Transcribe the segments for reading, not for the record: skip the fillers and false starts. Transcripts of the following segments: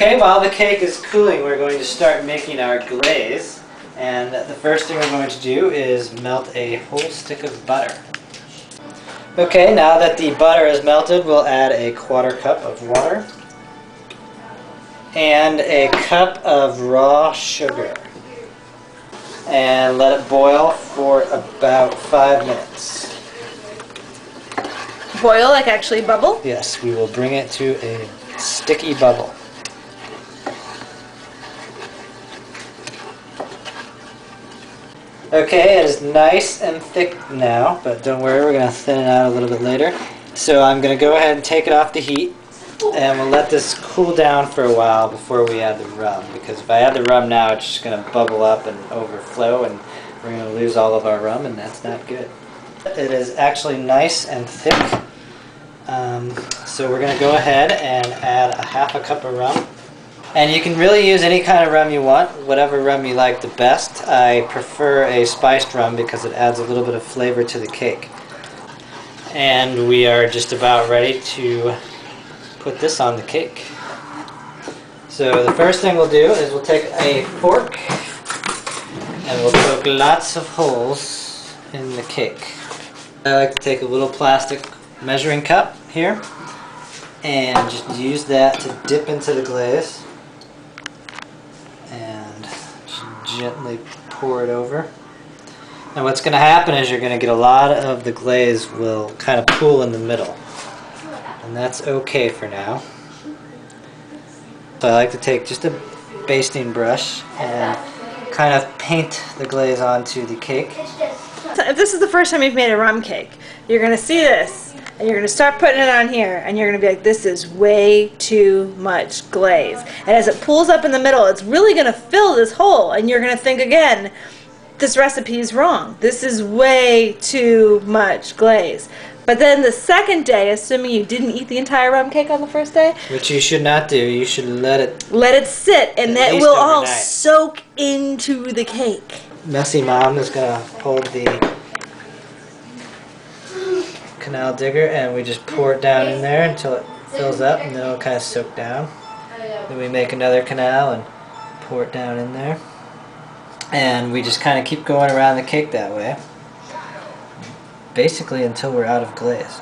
Okay, while the cake is cooling, we're going to start making our glaze. And the first thing we're going to do is melt a whole stick of butter. Okay, now that the butter is melted, we'll add a 1/4 cup of water and a cup of raw sugar. And let it boil for about 5 minutes. Boil, like actually bubble? Yes, we will bring it to a sticky bubble. Okay, it is nice and thick now, but don't worry, we're going to thin it out a little bit later. So I'm going to go ahead and take it off the heat, and we'll let this cool down for a while before we add the rum, because if I add the rum now, it's just going to bubble up and overflow, and we're going to lose all of our rum, and that's not good. It is actually nice and thick, so we're going to go ahead and add a 1/2 cup of rum. And you can really use any kind of rum you want, whatever rum you like the best. I prefer a spiced rum because it adds a little bit of flavor to the cake. And we are just about ready to put this on the cake. So the first thing we'll do is we'll take a fork and we'll poke lots of holes in the cake. I like to take a little plastic measuring cup here and just use that to dip into the glaze. And just gently pour it over. And what's going to happen is you're going to get a lot of the glaze will kind of pool in the middle. And that's okay for now. So I like to take just a basting brush and kind of paint the glaze onto the cake. So if this is the first time you've made a rum cake, you're going to see this. And you're going to start putting it on here, and you're going to be like, this is way too much glaze. And as it pulls up in the middle, it's really going to fill this hole, and you're going to think again, this recipe is wrong. This is way too much glaze. But then the second day, assuming you didn't eat the entire rum cake on the first day, which you should not do, you should let it sit, and that will all soak into the cake. Messy Mom is going to hold the canal digger, and we just pour it down in there until it fills up, and then it'll kind of soak down. Then we make another canal and pour it down in there, and we just kind of keep going around the cake that way, basically until we're out of glaze.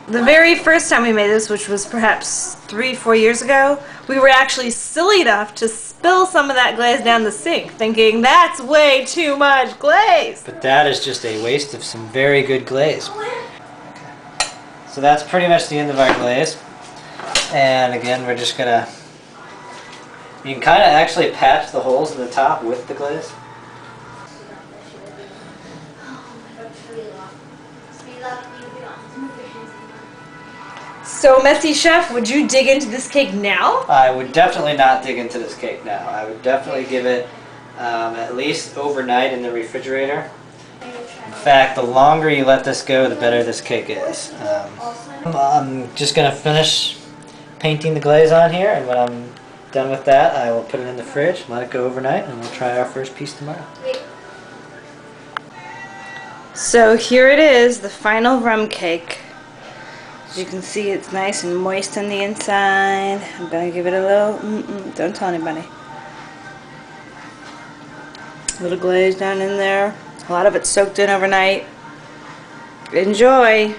The very first time we made this, which was perhaps 3-4 years ago, we were actually silly enough to spill some of that glaze down the sink, thinking that's way too much glaze. But that is just a waste of some very good glaze. So that's pretty much the end of our glaze. And again, we're just gonna, you can kind of actually patch the holes in the top with the glaze. So, Messy Chef, would you dig into this cake now? I would definitely not dig into this cake now. I would definitely give it at least overnight in the refrigerator. In fact, the longer you let this go, the better this cake is. I'm just going to finish painting the glaze on here, and when I'm done with that, I will put it in the fridge, let it go overnight, and we'll try our first piece tomorrow. So here it is, the final rum cake. As you can see, it's nice and moist on the inside. I'm going to give it a little, don't tell anybody. A little glaze down in there. A lot of it soaked in overnight. Enjoy!